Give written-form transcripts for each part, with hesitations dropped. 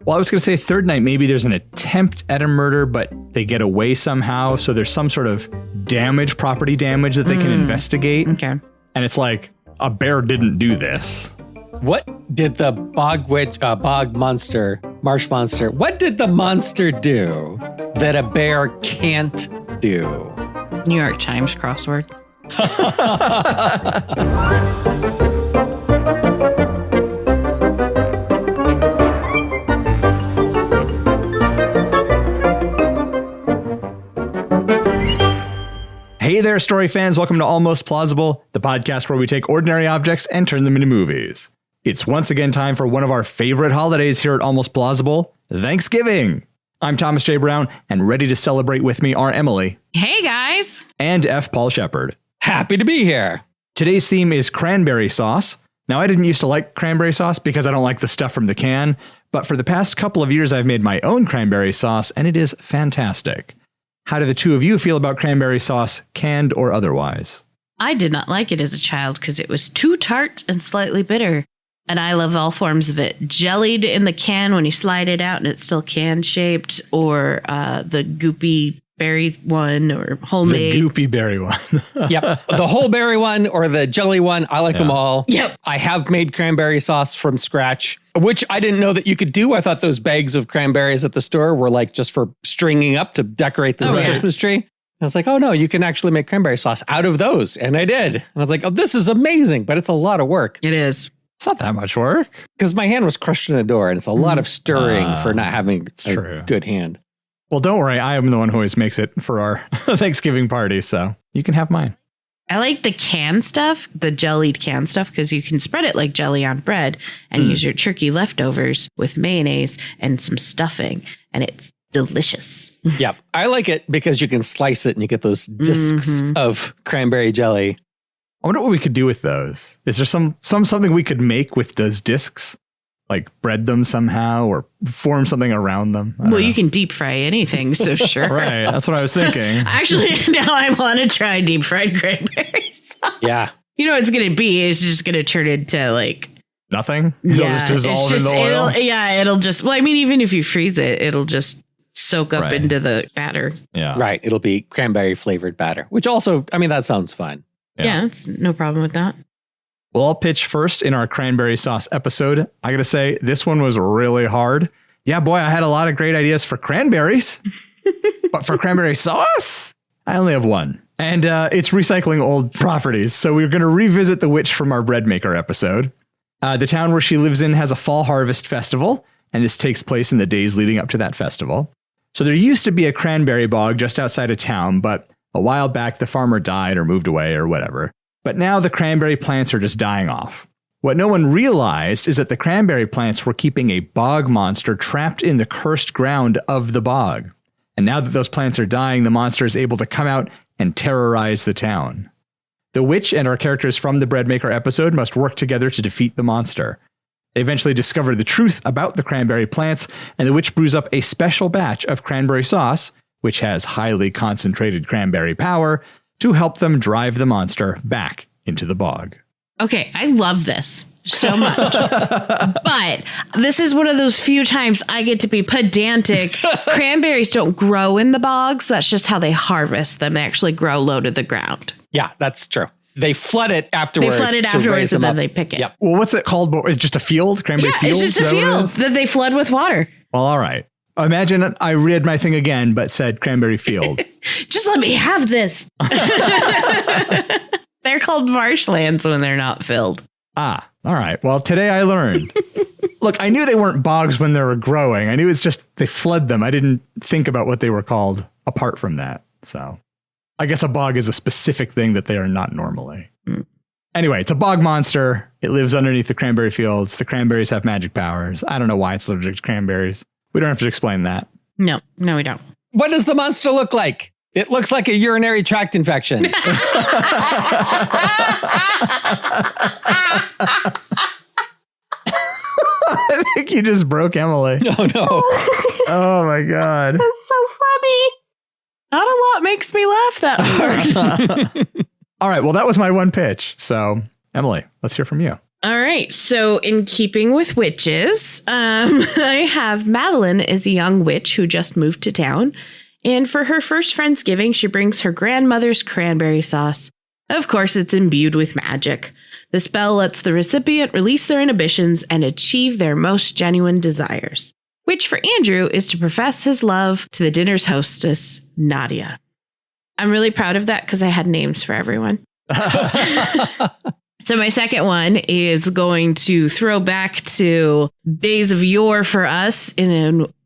Well, I was going to say third night, maybe there's an attempt at a murder, but they get away somehow. So there's some sort of damage, property damage that they can investigate. Okay. And it's like, a bear didn't do this. What did the marsh monster, what did the monster do that a bear can't do? New York Times crossword. Hey there, story fans. Welcome to Almost Plausible, the podcast where we take ordinary objects and turn them into movies. It's once again time for one of our favorite holidays here at Almost Plausible, Thanksgiving. I'm Thomas J. Brown, and ready to celebrate with me are Emily. Hey, guys. And F. Paul Shepard. Happy to be here. Today's theme is cranberry sauce. Now, I didn't used to like cranberry sauce because I don't like the stuff from the can, but for the past couple of years, I've made my own cranberry sauce, and it is fantastic. How do the two of you feel about cranberry sauce, canned or otherwise? I did not like it as a child because it was too tart and slightly bitter. And I love all forms of it. Jellied in the can when you slide it out and it's still can shaped, or the goopy berry one, or homemade. The goopy berry one. Yep. The whole berry one or the jelly one. I like them all. Yep. I have made cranberry sauce from scratch, which I didn't know that you could do. I thought those bags of cranberries at the store were like just for stringing up to decorate the Christmas tree. I was like, oh no, you can actually make cranberry sauce out of those. And I did. And I was like, oh, this is amazing, but it's a lot of work. It is. It's not that much work. Because my hand was crushed in a door, and it's a lot of stirring for not having a good hand. Well, don't worry. I am the one who always makes it for our Thanksgiving party, so you can have mine. I like the canned stuff, the jellied canned stuff, because you can spread it like jelly on bread and use your turkey leftovers with mayonnaise and some stuffing, and it's delicious. Yep. I like it because you can slice it and you get those discs of cranberry jelly. I wonder what we could do with those. Is there something we could make with those discs? Like bread them somehow or form something around them? Well, you can deep fry anything, so sure. Right. That's what I was thinking. Actually, now I want to try deep fried cranberries. Yeah. You know what it's going to be? It's just going to turn into like... Nothing? It'll just dissolve in the oil? It'll just... Well, I mean, even if you freeze it, it'll just soak up into the batter. Yeah. Right. It'll be cranberry flavored batter, which also, I mean, that sounds fun. Yeah, it's no problem with that. Well, I'll pitch first in our cranberry sauce episode. I got to say, this one was really hard. Yeah, boy, I had a lot of great ideas for cranberries. But for cranberry sauce, I only have one. And it's recycling old properties. So we're going to revisit the witch from our bread maker episode. The town where she lives in has a fall harvest festival, and this takes place in the days leading up to that festival. So there used to be a cranberry bog just outside of town, but a while back, the farmer died or moved away or whatever. But now the cranberry plants are just dying off. What no one realized is that the cranberry plants were keeping a bog monster trapped in the cursed ground of the bog. And now that those plants are dying, the monster is able to come out and terrorize the town. The witch and our characters from the Bread Maker episode must work together to defeat the monster. They eventually discover the truth about the cranberry plants, and the witch brews up a special batch of cranberry sauce, which has highly concentrated cranberry power, to help them drive the monster back into the bog. Okay, I love this so much. But this is one of those few times I get to be pedantic. Cranberries don't grow in the bogs. That's just how they harvest them. They actually grow low to the ground. Yeah, that's true. They flood it afterwards. And then they pick it. Yep. Well, what's it called? Is it just a field? Cranberry field? It's just a field that they flood with water. Well, all right. Imagine I read my thing again, but said cranberry field. Just let me have this. They're called marshlands when they're not filled. Ah, all right. Well, today I learned. Look, I knew they weren't bogs when they were growing. I knew it's just they flood them. I didn't think about what they were called apart from that. So I guess a bog is a specific thing that they are not normally. Anyway, it's a bog monster. It lives underneath the cranberry fields. The cranberries have magic powers. I don't know why it's allergic to cranberries. We don't have to explain that. No, we don't. What does the monster look like? It looks like a urinary tract infection. I think you just broke Emily. Oh, no. Oh, my God. That's so funny. Not a lot makes me laugh that hard. All right. Well, that was my one pitch. So, Emily, let's hear from you. All right. So, in keeping with witches, I have Madeline is a young witch who just moved to town. And for her first Friendsgiving, she brings her grandmother's cranberry sauce. Of course, it's imbued with magic. The spell lets the recipient release their inhibitions and achieve their most genuine desires, which for Andrew is to profess his love to the dinner's hostess, Nadia. I'm really proud of that because I had names for everyone. So my second one is going to throw back to days of yore for us.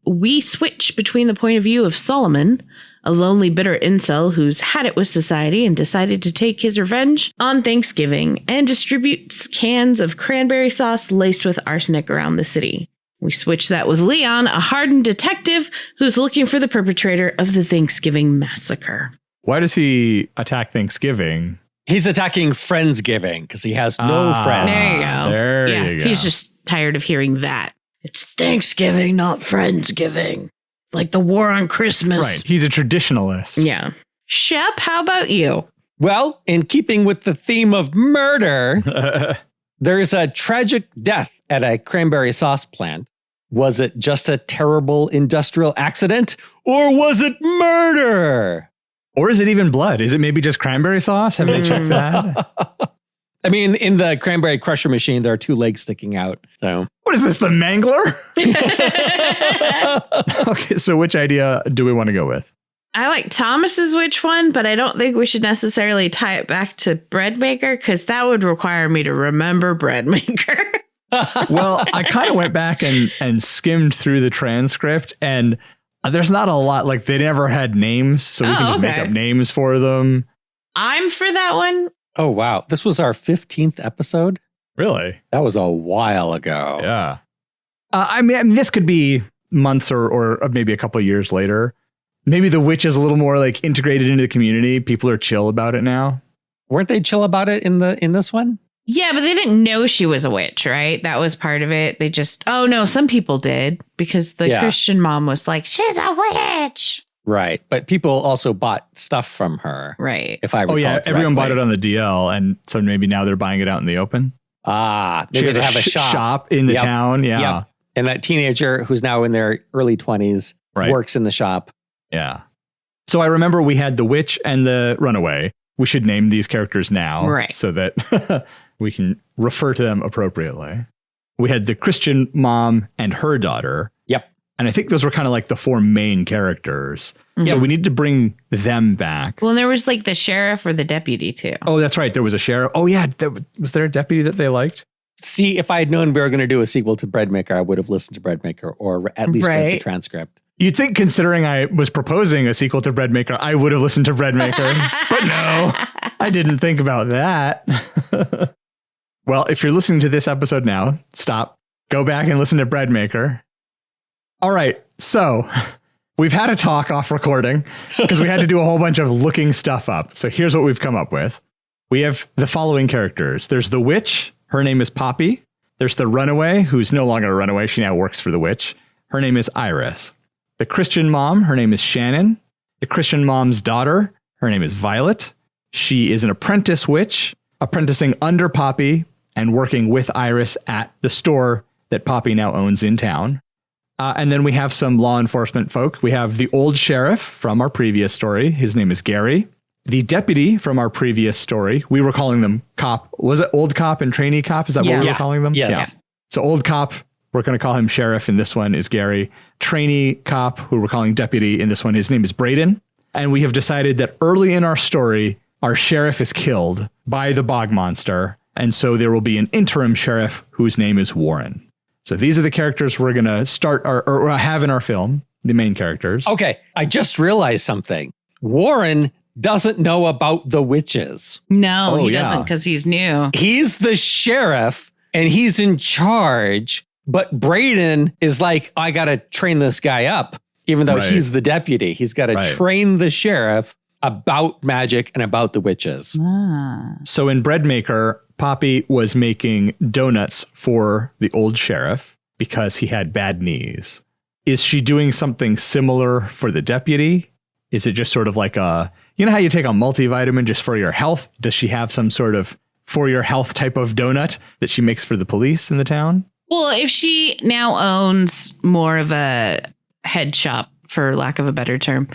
We switch between the point of view of Solomon, a lonely, bitter incel who's had it with society and decided to take his revenge on Thanksgiving and distributes cans of cranberry sauce laced with arsenic around the city. We switch that with Leon, a hardened detective who's looking for the perpetrator of the Thanksgiving massacre. Why does he attack Thanksgiving? He's attacking Friendsgiving because he has no friends. There you go. There you go. He's just tired of hearing that. It's Thanksgiving, not Friendsgiving. Like the war on Christmas. Right. He's a traditionalist. Yeah. Shep, how about you? Well, in keeping with the theme of murder, there's a tragic death at a cranberry sauce plant. Was it just a terrible industrial accident, or was it murder? Or is it even blood? Is it maybe just cranberry sauce? Have they checked that? I mean, in the cranberry crusher machine, there are 2 legs sticking out. So, What is this, the mangler? Okay, so which idea do we want to go with? I like Thomas's which one, but I don't think we should necessarily tie it back to bread maker because that would require me to remember bread maker. Well, I kind of went back and skimmed through the transcript, and there's not a lot. Like, they never had names, so we can just make up names for them. I'm for that one. oh, wow. This was our 15th episode? Really? That was a while ago. Yeah. I mean, this could be months or maybe a couple of years later. Maybe the witch is a little more like integrated into the community. People are chill about it now. Weren't they chill about it in this one? Yeah, but they didn't know she was a witch, right? That was part of it. They just, oh no, some people did because the Christian mom was like, she's a witch. Right. But people also bought stuff from her. Right. If I recall correctly. Everyone bought it on the DL. And so maybe now they're buying it out in the open. Maybe they have a shop in the town. Yeah. Yep. And that teenager who's now in their early 20s works in the shop. Yeah. So I remember we had the witch and the runaway. We should name these characters now. Right. So that we can refer to them appropriately. We had the Christian mom and her daughter. Yep. And I think those were kind of like the 4 main characters. Mm-hmm. So we need to bring them back. Well, there was like the sheriff or the deputy too. Oh, that's right. There was a sheriff. Oh, yeah. Was there a deputy that they liked? See, if I had known we were going to do a sequel to Breadmaker, I would have listened to Breadmaker or at least read the transcript. You'd think, considering I was proposing a sequel to Breadmaker, I would have listened to Breadmaker. But no, I didn't think about that. Well, if you're listening to this episode now, stop, go back and listen to Breadmaker. All right, so we've had a talk off recording because we had to do a whole bunch of looking stuff up. So here's what we've come up with. We have the following characters. There's the witch. Her name is Poppy. There's the runaway, who's no longer a runaway. She now works for the witch. Her name is Iris. The Christian mom, her name is Shannon. The Christian mom's daughter, her name is Violet. She is an apprentice witch, apprenticing under Poppy and working with Iris at the store that Poppy now owns in town. And then we have some law enforcement folk. We have the old sheriff from our previous story. His name is Gary. The deputy from our previous story, we were calling them cop. Was it old cop and trainee cop? Is that what we were calling them? Yes. Yeah. So old cop, we're going to call him sheriff. And this one is Gary. Trainee cop, who we're calling deputy. In this one, his name is Braden. And we have decided that early in our story, our sheriff is killed by the bog monster. And so there will be an interim sheriff whose name is Warren. So these are the characters we're going to start or have in our film, the main characters. Okay, I just realized something. Warren doesn't know about the witches. No, he doesn't because he's new. He's the sheriff and he's in charge, but Braden is like, I got to train this guy up, even though he's the deputy. He's got to train the sheriff about magic and about the witches. So in Breadmaker, Poppy was making donuts for the old sheriff because he had bad knees. Is she doing something similar for the deputy? Is it just sort of like you know how you take a multivitamin just for your health? Does she have some sort of for your health type of donut that she makes for the police in the town. Well, if she now owns more of a head shop, for lack of a better term,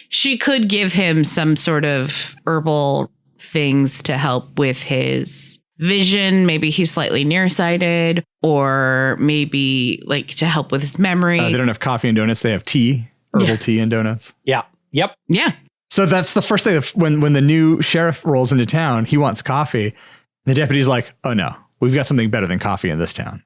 she could give him some sort of herbal things to help with his vision. Maybe he's slightly nearsighted, or maybe like to help with his memory. They don't have coffee and donuts. They have tea, herbal tea and donuts. Yeah. Yep. Yeah. So that's the first thing. When the new sheriff rolls into town, he wants coffee. The deputy's like, oh no, we've got something better than coffee in this town.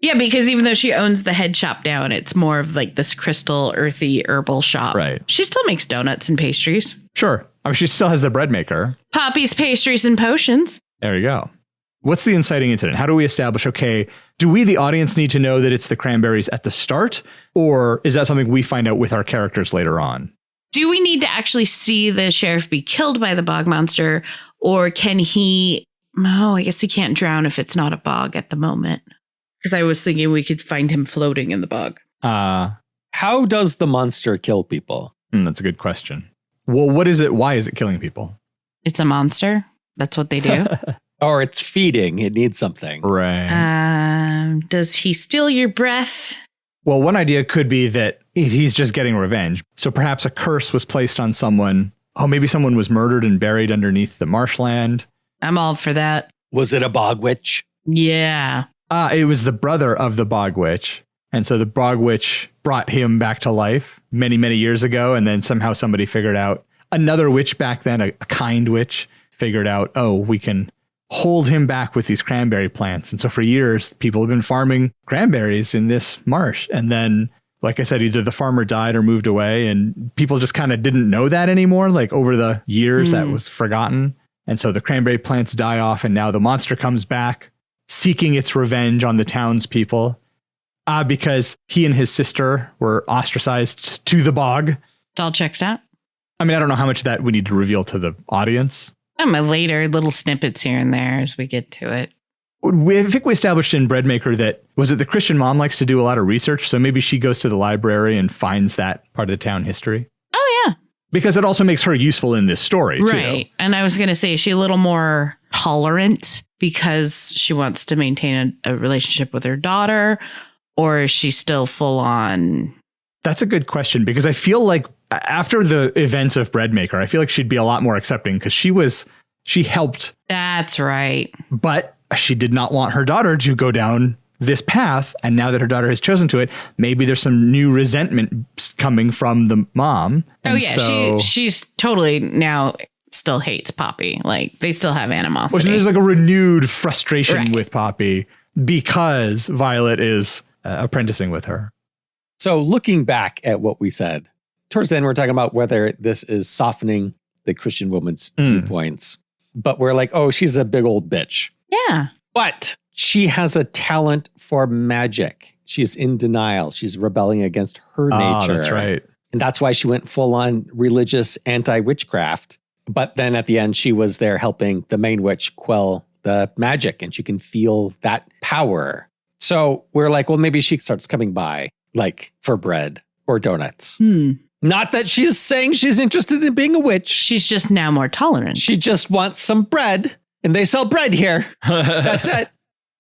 Yeah, because even though she owns the head shop now and it's more of like this crystal, earthy herbal shop, right? She still makes donuts and pastries. Sure. I mean, she still has the bread maker. Poppy's Pastries and Potions. There you go. What's the inciting incident? How do we establish, okay, do we, the audience, need to know that it's the cranberries at the start? Or is that something we find out with our characters later on? Do we need to actually see the sheriff be killed by the bog monster? Or can he... Oh, I guess he can't drown if it's not a bog at the moment. Because I was thinking we could find him floating in the bog. How does the monster kill people? That's a good question. Well, what is it? Why is it killing people? It's a monster. That's what they do. Or it's feeding. It needs something. Right. Does he steal your breath? Well, one idea could be that he's just getting revenge. So perhaps a curse was placed on someone. Oh, maybe someone was murdered and buried underneath the marshland. I'm all for that. Was it a bog witch? Yeah. It was the brother of the bog witch. And so the bog witch brought him back to life many, many years ago. And then somehow somebody figured out, another witch back then, a kind witch, figured out, oh, we can hold him back with these cranberry plants. And so for years, people have been farming cranberries in this marsh. And then, like I said, either the farmer died or moved away, and people just kind of didn't know that anymore. Like over the years, that was forgotten. And so the cranberry plants die off, and now the monster comes back, seeking its revenge on the townspeople, because he and his sister were ostracized to the bog. It all checks out. I mean, I don't know how much of that we need to reveal to the audience. Later little snippets here and there as we get to it. I think we established in Breadmaker that, was it the Christian mom likes to do a lot of research? So maybe she goes to the library and finds that part of the town history. Oh, yeah. Because it also makes her useful in this story, too. Right. And I was going to say, is she a little more tolerant because she wants to maintain a relationship with her daughter? Or is she still full on? That's a good question, because I feel like after the events of Breadmaker, I feel like she'd be a lot more accepting, because she helped. That's right. But she did not want her daughter to go down this path. And now that her daughter has chosen to it, maybe there's some new resentment coming from the mom. And she's totally now still hates Poppy. Like, they still have animosity. Well, so there's like a renewed frustration with Poppy because Violet is apprenticing with her. So looking back at what we said, towards the end, we're talking about whether this is softening the Christian woman's viewpoints. But we're like, oh, she's a big old bitch. Yeah. But she has a talent for magic. She's in denial. She's rebelling against her nature. That's right. And that's why she went full on religious anti-witchcraft. But then at the end, she was there helping the main witch quell the magic, and she can feel that power. So we're like, well, maybe she starts coming by, like, for bread or donuts. Not that she's saying she's interested in being a witch. She's just now more tolerant. She just wants some bread, and they sell bread here. That's it.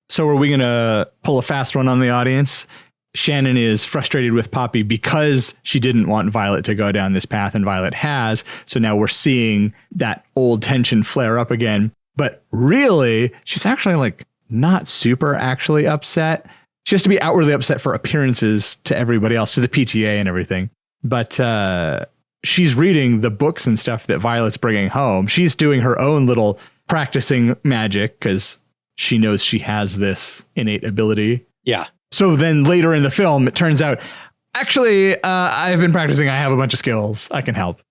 So are we going to pull a fast one on the audience? Shannon is frustrated with Poppy because she didn't want Violet to go down this path, and Violet has. So now we're seeing that old tension flare up again. But really, she's actually like not super actually upset. She has to be outwardly upset for appearances to everybody else, to the PTA and everything. But she's reading the books and stuff that Violet's bringing home. She's doing her own little practicing magic because she knows she has this innate ability. Yeah. So then later in the film, it turns out, actually, I've been practicing. I have a bunch of skills. I can help.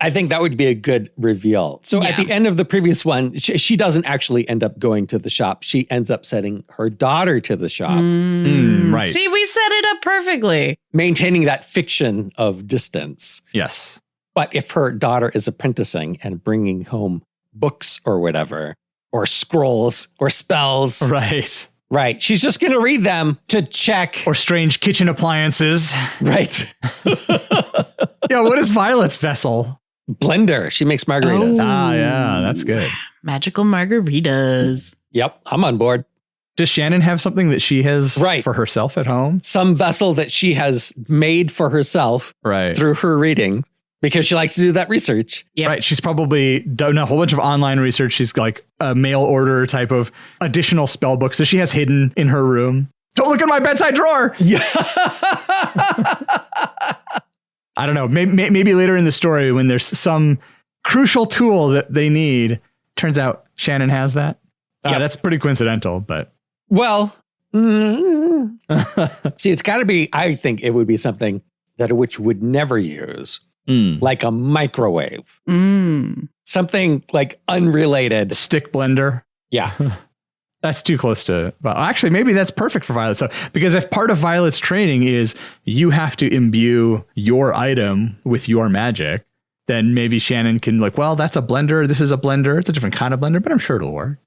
I think that would be a good reveal. So at the end of the previous one, she doesn't actually end up going to the shop. She ends up sending her daughter to the shop. Right. See, we set it up perfectly. Maintaining that fiction of distance. Yes. But if her daughter is apprenticing and bringing home books or whatever, or scrolls or spells. Right. Right. She's just going to read them to check. Or strange kitchen appliances. Right. Yeah, what is Violet's vessel? Blender. She makes margaritas. Ah, yeah, that's good. Magical margaritas. Yep, I'm on board. Does Shannon have something that she has Right. for herself at home? Some vessel that she has made for herself Right. through her reading because she likes to do that research. Yep. Right. She's probably done a whole bunch of online research. She's like a mail order type of additional spell books that she has hidden in her room. Don't look in my bedside drawer. Yeah. I don't know. Maybe later in the story when there's some crucial tool that they need, turns out Shannon has that. Yep. That's pretty coincidental, but. Well, see, it's got to be, I think it would be something that a witch would never use, like a microwave. Something like unrelated. Stick blender. Yeah. That's too close to, well, actually, maybe that's perfect for Violet. So, because if part of Violet's training is you have to imbue your item with your magic, then maybe Shannon can like, well, that's a blender. This is a blender. It's a different kind of blender, but I'm sure it'll work.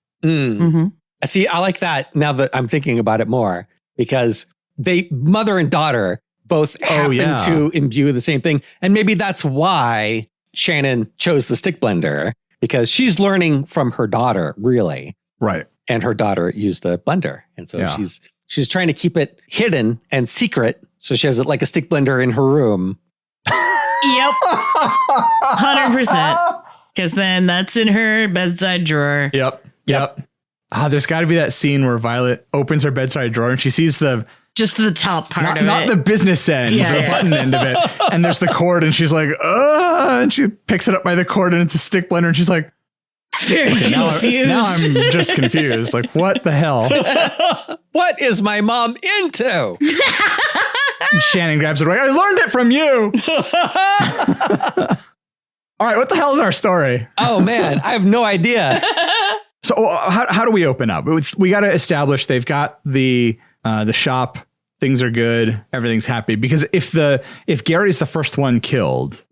See, I like that now that I'm thinking about it more because they, mother and daughter, both happen to imbue the same thing. And maybe that's why Shannon chose the stick blender, because she's learning from her daughter, really. Right. And her daughter used the blender. And so she's trying to keep it hidden and secret. So she has it like a stick blender in her room. Yep. 100%. Because then that's in her bedside drawer. Yep. There's got to be that scene where Violet opens her bedside drawer and she sees just the top part of not it. the business end, the button end of it. And there's the cord and she's like, and she picks it up by the cord and it's a stick blender and she's like, very confused. Now I'm just confused. Like, what the hell? What is my mom into? Shannon grabs it. I learned it from you. All right, what the hell is our story? Oh, man, I have no idea. So how do we open up? We got to establish they've got the shop. Things are good. Everything's happy. Because if Gary's the first one killed...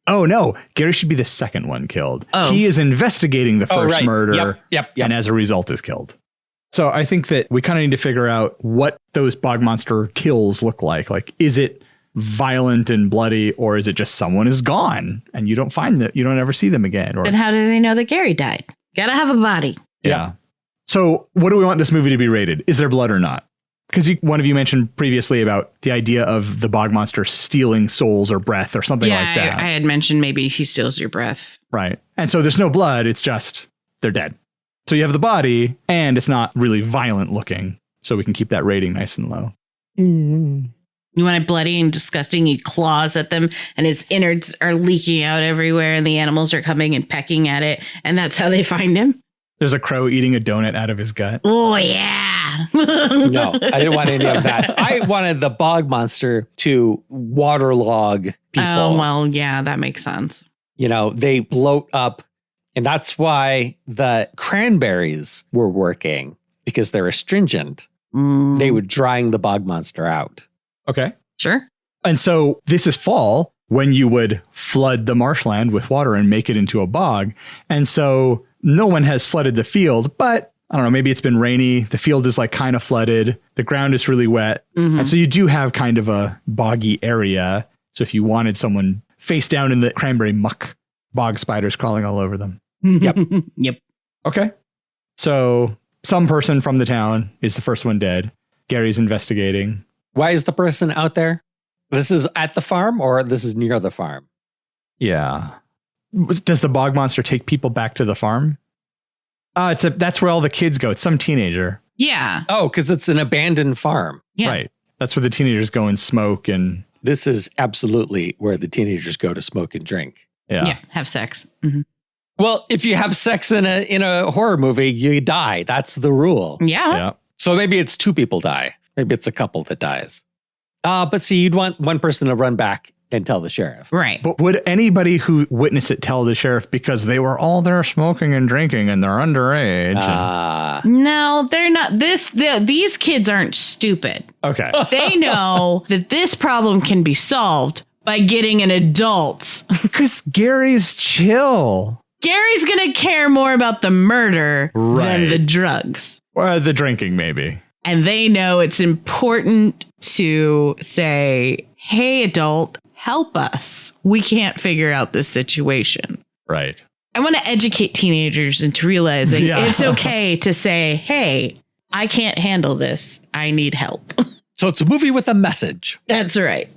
Oh, no. Gary should be the second one killed. Oh. He is investigating the first murder Yep. and as a result is killed. So I think that we kind of need to figure out what those bog monster kills look like. Like, is it violent and bloody or is it just someone is gone and you don't find that, you don't ever see them again? Or, then how do they know that Gary died? Gotta have a body. Yeah. So what do we want this movie to be rated? Is there blood or not? Because one of you mentioned previously about the idea of the bog monster stealing souls or breath or something like that. I had mentioned maybe he steals your breath. Right. And so there's no blood. It's just they're dead. So you have the body and it's not really violent looking. So we can keep that rating nice and low. You want it bloody and disgusting. He claws at them and his innards are leaking out everywhere and the animals are coming and pecking at it. And that's how they find him. There's a crow eating a donut out of his gut. Oh, yeah. No, I didn't want any of that. I wanted the bog monster to waterlog people. Oh, well, yeah, that makes sense. You know, they bloat up. And that's why the cranberries were working, because they're astringent. They were drying the bog monster out. Okay. Sure. And so this is fall when you would flood the marshland with water and make it into a bog. And so no one has flooded the field, but I don't know, maybe it's been rainy. The field is like kind of flooded. The ground is really wet. And so you do have kind of a boggy area. So if you wanted someone face down in the cranberry muck, bog spiders crawling all over them. Yep. Okay. So some person from the town is the first one dead. Gary's investigating. Why is the person out there? This is at the farm or this is near the farm? Yeah. Does the bog monster take people back to the farm? That's where all the kids go. It's some teenager. Yeah. Oh, because it's an abandoned farm. Yeah. Right. That's where the teenagers go and smoke and... This is absolutely where the teenagers go to smoke and drink. Yeah. Have sex. Well, if you have sex in a horror movie, you die. That's the rule. Yeah. So maybe it's two people die. Maybe it's a couple that dies. But see, you'd want one person to run back and tell the sheriff. Right. But would anybody who witnessed it tell the sheriff because they were all there smoking and drinking and they're underage? No, they're not. These kids aren't stupid. Okay. They know that this problem can be solved by getting an adult. Because Gary's chill. Gary's going to care more about the murder than the drugs. Or the drinking, maybe. And they know it's important to say, hey, adult, help us. We can't figure out this situation. Right. I want to educate teenagers into realizing it's okay to say, hey, I can't handle this. I need help. So it's a movie with a message. That's right.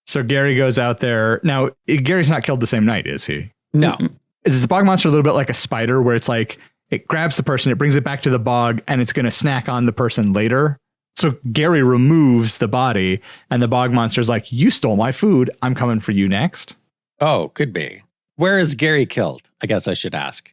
So Gary goes out there. Now, Gary's not killed the same night, is he? No. Is this bog monster a little bit like a spider where it's like it grabs the person, it brings it back to the bog, and it's going to snack on the person later? So Gary removes the body, and the bog monster's like, you stole my food. I'm coming for you next. Oh, could be. Where is Gary killed? I guess I should ask.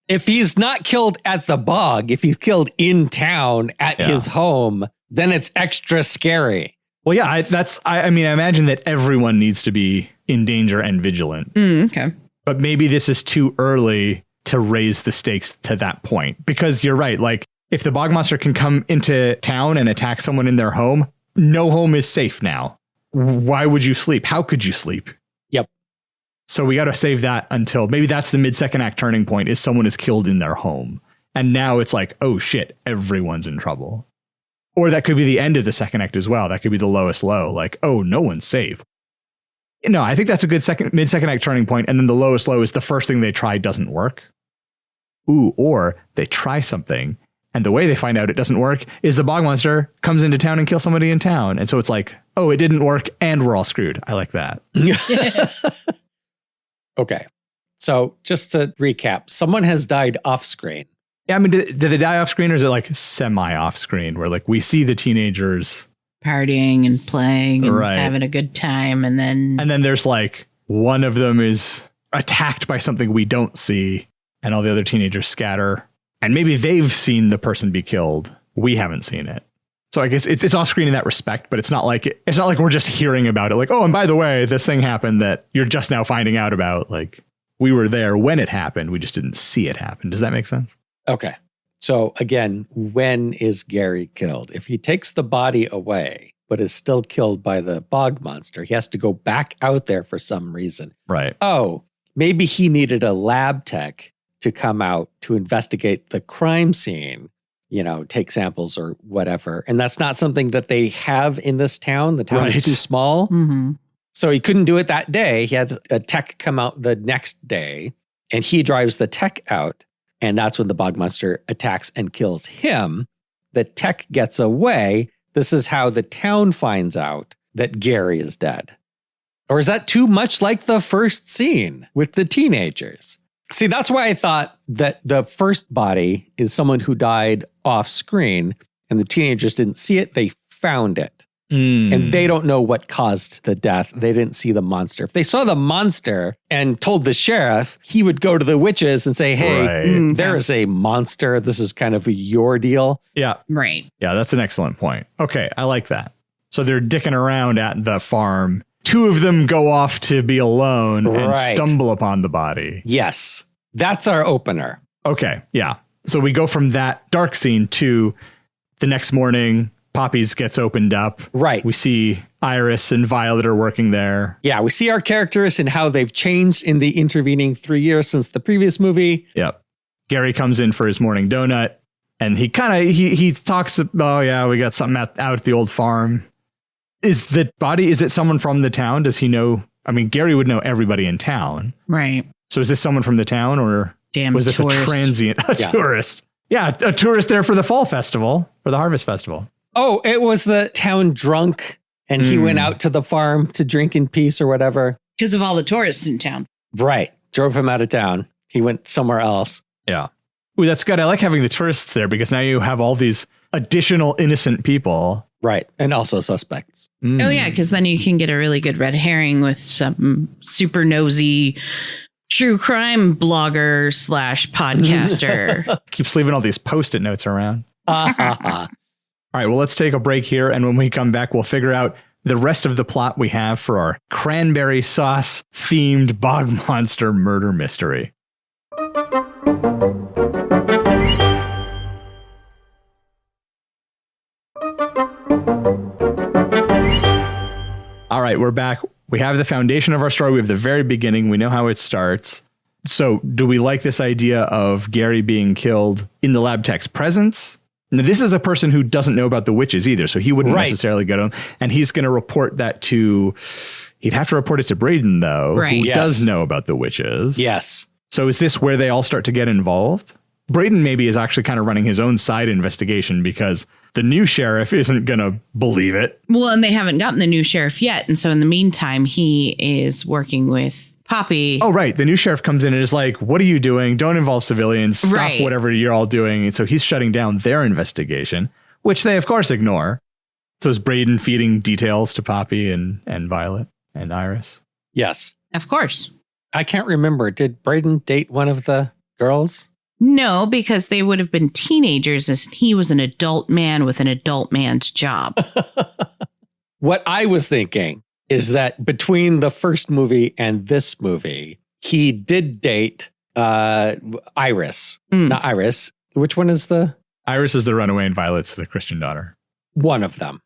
If he's not killed at the bog, if he's killed in town at his home, then it's extra scary. Well, yeah, I mean, I imagine that everyone needs to be in danger and vigilant. Okay. But maybe this is too early to raise the stakes to that point. Because you're right. Like, if the bog monster can come into town and attack someone in their home, no home is safe now. Why would you sleep? How could you sleep? Yep. So we got to save that until maybe that's the mid-second act turning point is someone is killed in their home. And now it's like, oh shit, everyone's in trouble. Or that could be the end of the second act as well. That could be the lowest low. Like, oh, no one's safe. No, I think that's a good mid-second act turning point. And then the lowest low is the first thing they try doesn't work. Ooh, or they try something. And the way they find out it doesn't work is the bog monster comes into town and kills somebody in town. And so it's like, oh, it didn't work and we're all screwed. I like that. Okay. So just to recap, someone has died off screen. Yeah, I mean, did they die off screen or is it like semi off screen where like we see the teenagers partying and playing and having a good time. And then there's like one of them is attacked by something we don't see and all the other teenagers scatter. And maybe they've seen the person be killed. We haven't seen it. So I guess it's off screen in that respect, but it's not like we're just hearing about it. Like, oh, and by the way, this thing happened that you're just now finding out about. Like, we were there when it happened. We just didn't see it happen. Does that make sense? Okay. So again, when is Gary killed? If he takes the body away, but is still killed by the bog monster, he has to go back out there for some reason. Right. Oh, maybe he needed a lab tech to come out to investigate the crime scene, take samples or whatever. And that's not something that they have in this town. The town is too small. Mm-hmm. So he couldn't do it that day. He had a tech come out the next day and he drives the tech out. And that's when the bog monster attacks and kills him. The tech gets away. This is how the town finds out that Gary is dead. Or is that too much like the first scene with the teenagers? See, that's why I thought that the first body is someone who died off screen and the teenagers didn't see it. They found it. And they don't know what caused the death. They didn't see the monster. If they saw the monster and told the sheriff, he would go to the witches and say, hey, there is a monster. This is kind of your deal. Yeah. Right. Yeah, that's an excellent point. Okay, I like that. So they're dicking around at the farm. Two of them go off to be alone and stumble upon the body. Yes. That's our opener. Okay. Yeah. So we go from that dark scene to the next morning. Poppy's gets opened up. Right. We see Iris and Violet are working there. Yeah. We see our characters and how they've changed in the intervening 3 years since the previous movie. Yep. Gary comes in for his morning donut and he talks about, oh yeah, we got something out at the old farm. Is it someone from the town? Does he know? I mean, Gary would know everybody in town. Right. So is this someone from the town or was this tourist. a transient, tourist? Yeah, a tourist there for the fall festival, for the harvest festival. Oh, it was the town drunk and he went out to the farm to drink in peace or whatever. Because of all the tourists in town. Right. Drove him out of town. He went somewhere else. Yeah. Ooh, that's good. I like having the tourists there because now you have all these additional innocent people. Right. And also suspects. Oh, yeah. Because then you can get a really good red herring with some super nosy true crime blogger / podcaster. Keeps leaving all these Post-it notes around. All right. Well, let's take a break here. And when we come back, we'll figure out the rest of the plot we have for our cranberry sauce themed bog monster murder mystery. All right, we're back. We have the foundation of our story. We have the very beginning. We know how it starts. So do we like this idea of Gary being killed in the lab tech's presence? Now, this is a person who doesn't know about the witches either, so he wouldn't necessarily go to them. And he's going to report that he'd have to report it to Braden, though, who does know about the witches. Yes. So is this where they all start to get involved? Braden maybe is actually kind of running his own side investigation because the new sheriff isn't going to believe it. Well, and they haven't gotten the new sheriff yet. And so in the meantime, he is working with Poppy. Oh, right. The new sheriff comes in and is like, what are you doing? Don't involve civilians. Stop whatever you're all doing. And so he's shutting down their investigation, which they, of course, ignore. So is Braden feeding details to Poppy and Violet and Iris? Yes. Of course. I can't remember. Did Braden date one of the girls? No, because they would have been teenagers as he was an adult man with an adult man's job. What I was thinking is that between the first movie and this movie, he did date Iris. Not Iris. Which one is the? Iris is the runaway and Violet's the Christian daughter. One of them.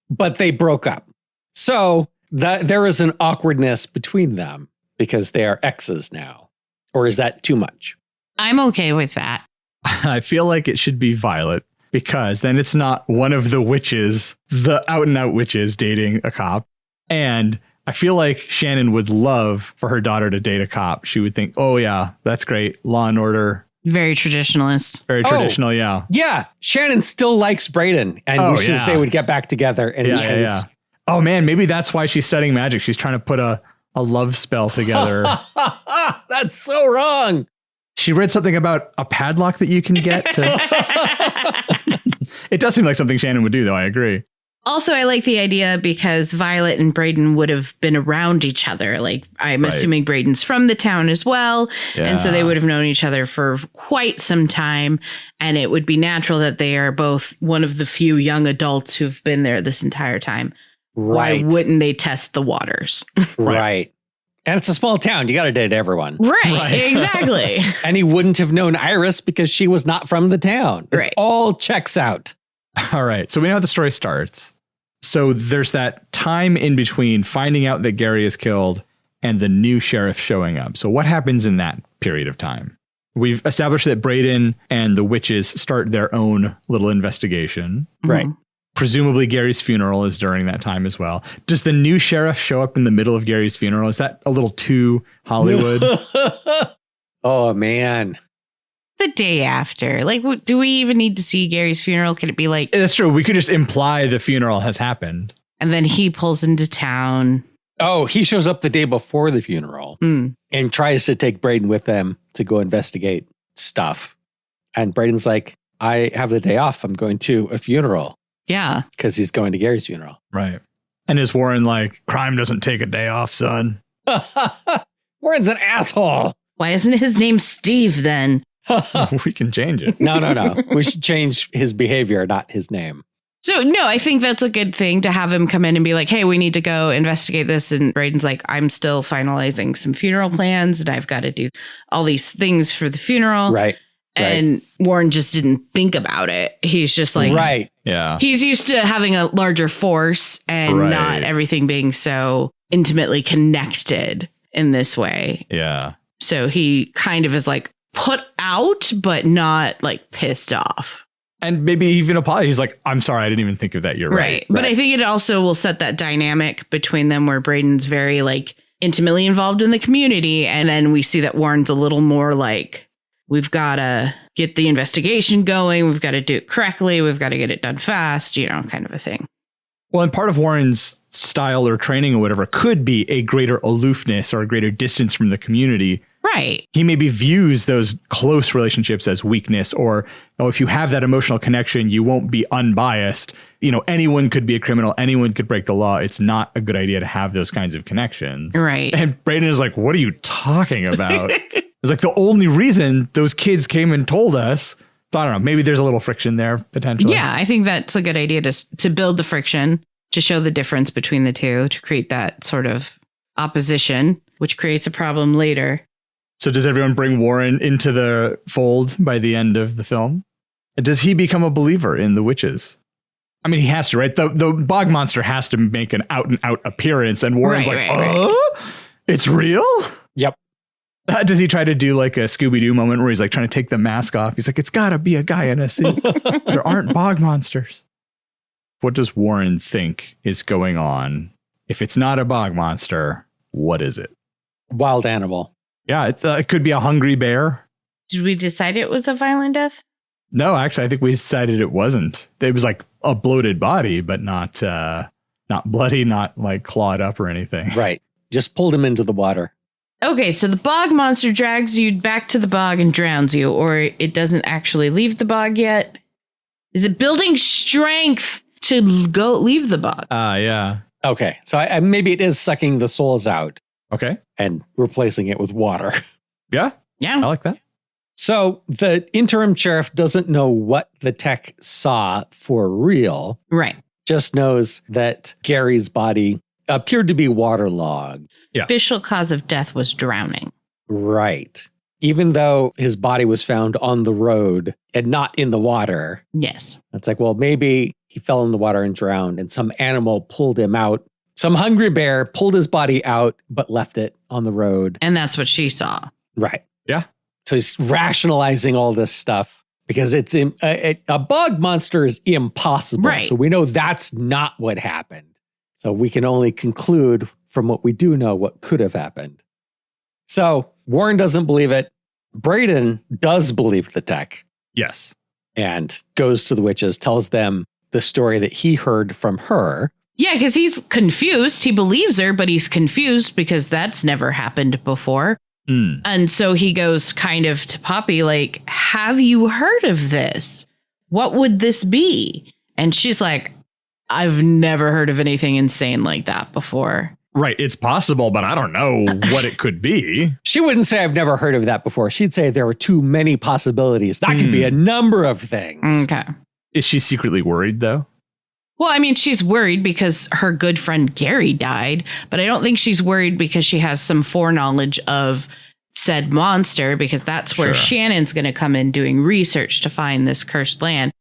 But they broke up. So there is an awkwardness between them because they are exes now. Or is that too much? I'm okay with that. I feel like it should be Violet because then it's not one of the witches, the out and out witches dating a cop. And I feel like Shannon would love for her daughter to date a cop. She would think, oh, yeah, that's great. Law and order. Very traditionalist. Very traditional, yeah. Yeah. Shannon still likes Braden and wishes they would get back together. And Oh, man, maybe that's why she's studying magic. She's trying to put a love spell together. That's so wrong. She read something about a padlock that you can get to. It does seem like something Shannon would do, though. I agree. Also, I like the idea because Violet and Braden would have been around each other. Like, I'm assuming Braden's from the town as well. Yeah. And so they would have known each other for quite some time. And it would be natural that they are both one of the few young adults who've been there this entire time. Right. Why wouldn't they test the waters? Right. And it's a small town. You got to date everyone. Right. Exactly. And he wouldn't have known Iris because she was not from the town. It all checks out. All right. So we know how the story starts. So there's that time in between finding out that Gary is killed and the new sheriff showing up. So what happens in that period of time? We've established that Braden and the witches start their own little investigation. Right. Presumably Gary's funeral is during that time as well. Does the new sheriff show up in the middle of Gary's funeral? Is that a little too Hollywood? Oh, man. The day after. Like, do we even need to see Gary's funeral? Could it be like... That's true. We could just imply the funeral has happened. And then he pulls into town. Oh, he shows up the day before the funeral and tries to take Braden with them to go investigate stuff. And Braden's like, I have the day off. I'm going to a funeral. Yeah. Because he's going to Gary's funeral. Right. And is Warren like, crime doesn't take a day off, son? Warren's an asshole. Why isn't his name Steve then? We can change it. No. We should change his behavior, not his name. So, no, I think that's a good thing to have him come in and be like, hey, we need to go investigate this. And Braden's like, I'm still finalizing some funeral plans and I've got to do all these things for the funeral. Right. And Warren just didn't think about it. He's just like, right. Yeah. He's used to having a larger force and not everything being so intimately connected in this way. Yeah. So he kind of is like put out, but not like pissed off. And maybe even apologize. He's like, I'm sorry, I didn't even think of that. You're right. But I think it also will set that dynamic between them where Braden's very like intimately involved in the community. And then we see that Warren's a little more like, we've got to get the investigation going. We've got to do it correctly. We've got to get it done fast, kind of a thing. Well, and part of Warren's style or training or whatever could be a greater aloofness or a greater distance from the community. Right. He maybe views those close relationships as weakness, or if you have that emotional connection, you won't be unbiased. Anyone could be a criminal. Anyone could break the law. It's not a good idea to have those kinds of connections. Right. And Braden is like, what are you talking about? It's like the only reason those kids came and told us. I don't know. Maybe there's a little friction there potentially. Yeah, I think that's a good idea to build the friction, to show the difference between the two, to create that sort of opposition, which creates a problem later. So does everyone bring Warren into the fold by the end of the film? Does he become a believer in the witches? I mean, he has to, right? The bog monster has to make an out and out appearance, and Warren's it's real? Yep. Does he try to do like a Scooby-Doo moment where he's like trying to take the mask off? He's like, it's gotta be a guy in a suit. There aren't bog monsters. What does Warren think is going on? If it's not a bog monster, what is it? Wild animal. Yeah, it could be a hungry bear. Did we decide it was a violent death? No, actually, I think we decided it wasn't. It was like a bloated body, but not bloody, not like clawed up or anything. Right. Just pulled him into the water. Okay, so the bog monster drags you back to the bog and drowns you, or it doesn't actually leave the bog yet. Is it building strength to go leave the bog? Yeah. Okay. So maybe it is sucking the souls out Okay. and replacing it with water. Yeah, Yeah. I like that. So the interim sheriff doesn't know what the tech saw for real, Right. just knows that Gary's body appeared to be waterlogged. Yeah. Official cause of death was drowning. Right. Even though his body was found on the road and not in the water. Yes. It's like, well, maybe he fell in the water and drowned and some animal pulled him out. Some hungry bear pulled his body out, but left it on the road. And that's what she saw. Right. Yeah. So he's rationalizing all this stuff because it's a bog monster is impossible. Right. So we know that's not what happened. So we can only conclude from what we do know what could have happened. So Warren doesn't believe it. Braden does believe the tech Yes. and goes to the witches, tells them the story that he heard from her. Yeah, because he's confused. He believes her, but he's confused because that's never happened before. Mm. And so he goes kind of to Poppy, like, have you heard of this? What would this be? And she's like, I've never heard of anything insane like that before. Right. It's possible, but I don't know what it could be. She wouldn't say I've never heard of that before. She'd say there are too many possibilities. That could be a number of things. Okay. Is she secretly worried, though? Well, I mean, she's worried because her good friend Gary died, but I don't think she's worried because she has some foreknowledge of said monster, because that's where Sure. Shannon's going to come in doing research to find this cursed land.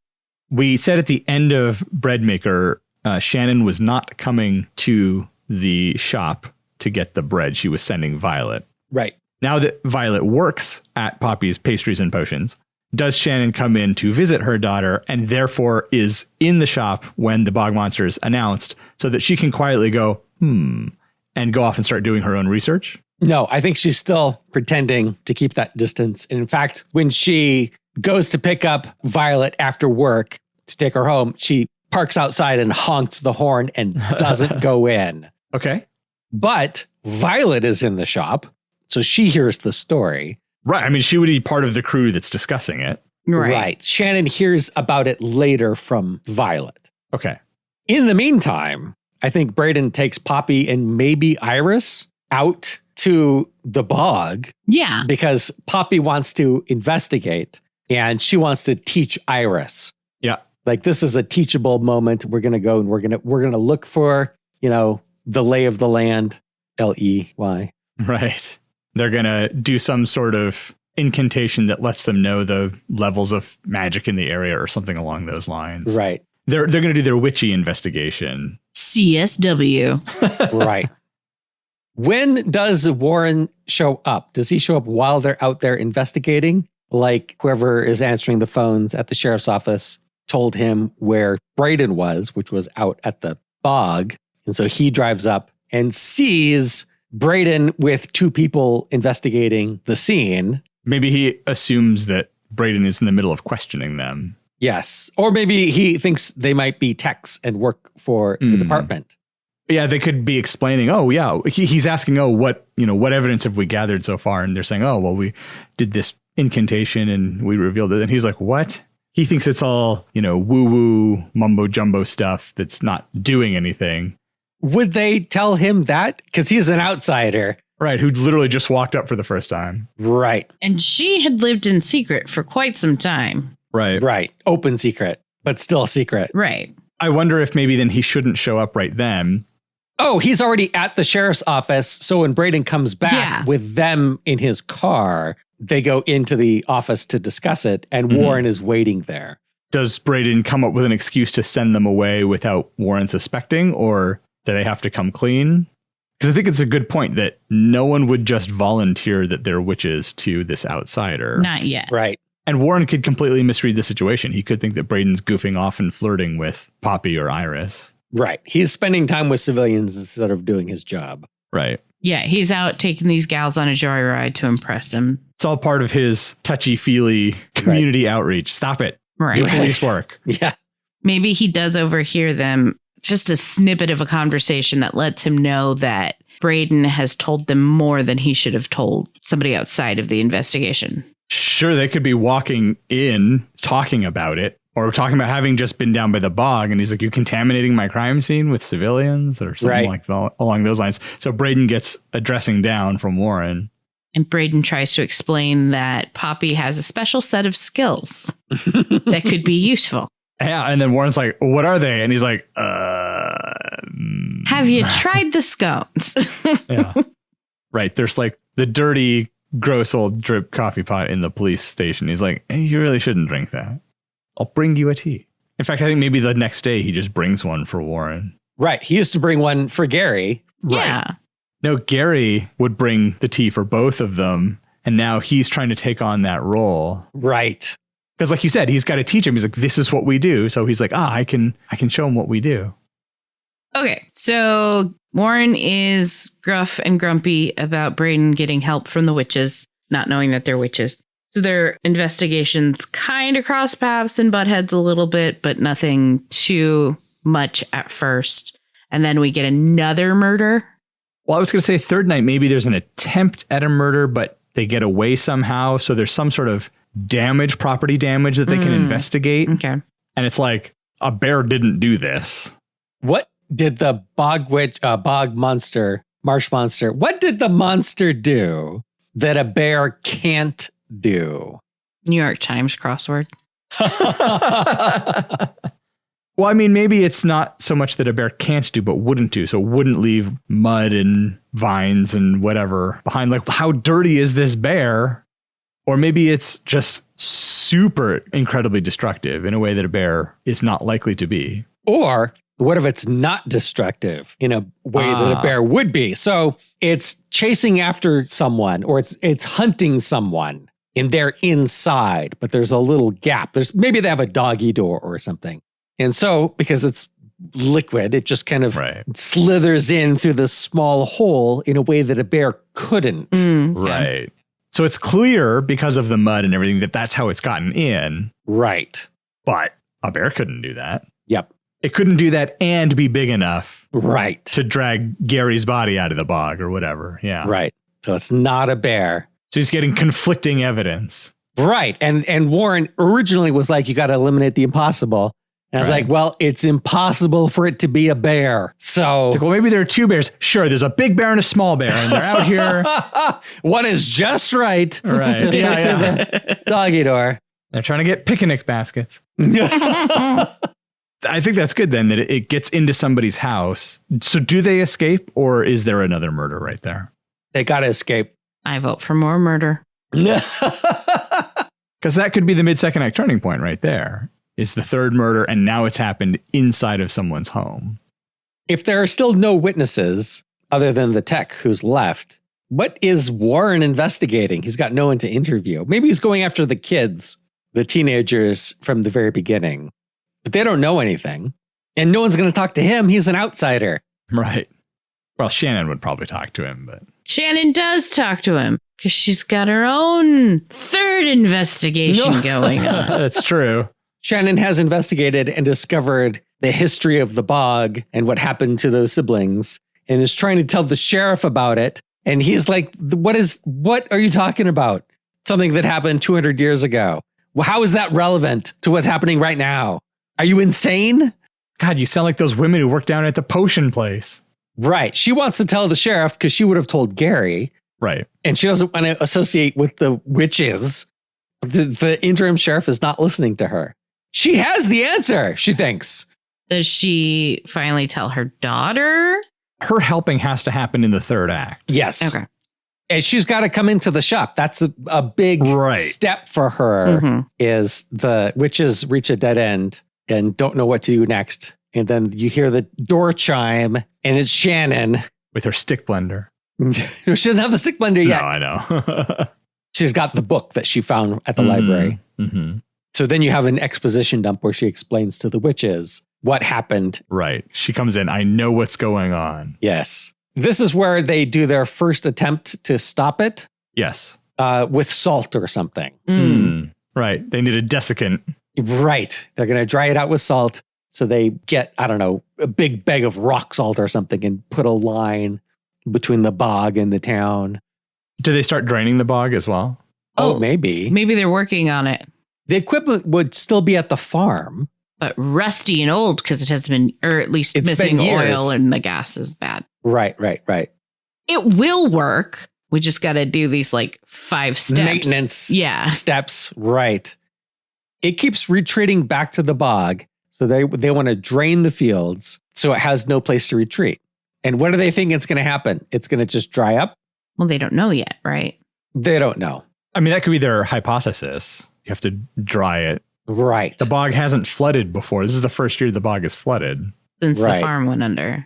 We said at the end of Breadmaker, Shannon was not coming to the shop to get the bread. She was sending Violet. Right. Now that Violet works at Poppy's Pastries and Potions, does Shannon come in to visit her daughter and therefore is in the shop when the bog monster is announced so that she can quietly go, and go off and start doing her own research? No, I think she's still pretending to keep that distance. And in fact, when she goes to pick up Violet after work to take her home, she parks outside and honks the horn and doesn't go in. Okay. But Violet is in the shop, so she hears the story. Right. I mean, she would be part of the crew that's discussing it. Right. Shannon hears about it later from Violet. Okay. In the meantime, I think Braden takes Poppy and maybe Iris out to the bog Yeah. because Poppy wants to investigate and she wants to teach Iris. Yeah. Like, this is a teachable moment. We're going to go and we're going to look for, the lay of the land, Ley. Right. They're going to do some sort of incantation that lets them know the levels of magic in the area or something along those lines. Right. They're going to do their witchy investigation. CSW. Right. When does Warren show up? Does he show up while they're out there investigating? Like whoever is answering the phones at the sheriff's office told him where Braden was, which was out at the bog. And so he drives up and sees Braden with two people investigating the scene. Maybe he assumes that Braden is in the middle of questioning them. Yes. Or maybe he thinks they might be techs and work for the department. Yeah, they could be explaining, oh, yeah, he's asking, oh, what evidence have we gathered so far? And they're saying, oh, well, we did this incantation and we revealed it. And he's like, what? He thinks it's all, woo-woo, mumbo-jumbo stuff that's not doing anything. Would they tell him that? Because he's an outsider. Right, who literally just walked up for the first time. Right. And she had lived in secret for quite some time. Right. Right. Open secret, but still secret. Right. I wonder if maybe then he shouldn't show up right then. Oh, he's already at the sheriff's office. So when Braden comes back with them in his car, they go into the office to discuss it. And Warren is waiting there. Does Braden come up with an excuse to send them away without Warren suspecting? Or do they have to come clean? Because I think it's a good point that no one would just volunteer that they're witches to this outsider. Not yet. Right. And Warren could completely misread the situation. He could think that Braden's goofing off and flirting with Poppy or Iris. Right. He's spending time with civilians instead of doing his job. Right. Yeah, he's out taking these gals on a joyride to impress him. It's all part of his touchy-feely community outreach. Stop it. Right. Do police work. Yeah. Maybe he does overhear them, just a snippet of a conversation that lets him know that Braden has told them more than he should have told somebody outside of the investigation. Sure, they could be walking in, talking about it, or talking about having just been down by the bog. And he's like, you contaminating my crime scene with civilians or something like along those lines. So Braden gets a dressing down from Warren. And Braden tries to explain that Poppy has a special set of skills that could be useful. Yeah, and then Warren's like, what are they? And he's like, Have you tried the scones? Yeah. Right. There's like the dirty, gross old drip coffee pot in the police station. He's like, hey, you really shouldn't drink that. I'll bring you a tea. In fact, I think maybe the next day he just brings one for Warren. Right. He used to bring one for Gary. Yeah. Right. No, Gary would bring the tea for both of them. And now he's trying to take on that role. Right. Because like you said, he's got to teach him. He's like, this is what we do. So he's like, I can show him what we do. Okay. So Warren is gruff and grumpy about Braden getting help from the witches, not knowing that they're witches. So their investigations kind of cross paths and butt heads a little bit, but nothing too much at first. And then we get another murder. Well, I was going to say third night, maybe there's an attempt at a murder, but they get away somehow. So there's some sort of property damage that they can investigate. Okay. And it's like, a bear didn't do this. What did the marsh monster, what did the monster do that a bear can't do? New York Times crossword. Well, I mean, maybe it's not so much that a bear can't do, but wouldn't do. So it wouldn't leave mud and vines and whatever behind. Like, how dirty is this bear? Or maybe it's just super incredibly destructive in a way that a bear is not likely to be. Or what if it's not destructive in a way that a bear would be? So it's chasing after someone, or it's hunting someone and they're inside, but there's a little gap. Maybe they have a doggy door or something. And so, because it's liquid, it just kind of slithers in through this small hole in a way that a bear couldn't. Right. So it's clear because of the mud and everything that that's how it's gotten in. Right. But a bear couldn't do that. Yep. It couldn't do that and be big enough. Right. To drag Gary's body out of the bog or whatever. Yeah. Right. So it's not a bear. So he's getting conflicting evidence. Right. And Warren originally was like, you got to eliminate the impossible. And I was like, well, it's impossible for it to be a bear. So, well, maybe there are two bears. Sure, there's a big bear and a small bear, and they're out here. One is just right to fit through the doggy door. They're trying to get picnic baskets. I think that's good then, that it gets into somebody's house. So do they escape, or is there another murder right there? They got to escape. I vote for more murder. Because that could be the mid-second act turning point right there. Is the third murder, and now it's happened inside of someone's home. If there are still no witnesses other than the tech who's left, what is Warren investigating? He's got no one to interview. Maybe he's going after the kids, the teenagers from the very beginning, but they don't know anything, and no one's going to talk to him. He's an outsider. Right. Well, Shannon would probably talk to him, but Shannon does talk to him because she's got her own third investigation going on. That's true. Shannon has investigated and discovered the history of the bog and what happened to those siblings and is trying to tell the sheriff about it. And he's like, what are you talking about? Something that happened 200 years ago. Well, how is that relevant to what's happening right now? Are you insane? God, you sound like those women who work down at the potion place. Right. She wants to tell the sheriff because she would have told Gary. Right. And she doesn't want to associate with the witches. The interim sheriff is not listening to her. She has the answer, she thinks. Does she finally tell her daughter? Her helping has to happen in the third act. Yes. Okay. And she's got to come into the shop. That's a big step for her, is the witches reach a dead end and don't know what to do next. And then you hear the door chime and it's Shannon. With her stick blender. She doesn't have the stick blender yet. No, I know. She's got the book that she found at the library. Mm-hmm. So then you have an exposition dump where she explains to the witches what happened. Right. She comes in. I know what's going on. Yes. This is where they do their first attempt to stop it Yes. with salt or something. Right. They need a desiccant. Right. They're going to dry it out with salt. So they get, I don't know, a big bag of rock salt or something and put a line between the bog and the town. Do they start draining the bog as well? Oh, maybe. Maybe they're working on it. The equipment would still be at the farm. But rusty and old because it has been, or at least It's missing been years. oil and the gas is bad. Right. It will work. We just got to do these like 5 steps. Maintenance steps. Right. It keeps retreating back to the bog. So they want to drain the fields so it has no place to retreat. And what do they think it's going to happen? It's going to just dry up? Well, they don't know yet, right? They don't know. I mean, that could be their hypothesis. You have to dry it. Right. The bog hasn't flooded before. This is the first year the bog is flooded. Since the farm went under.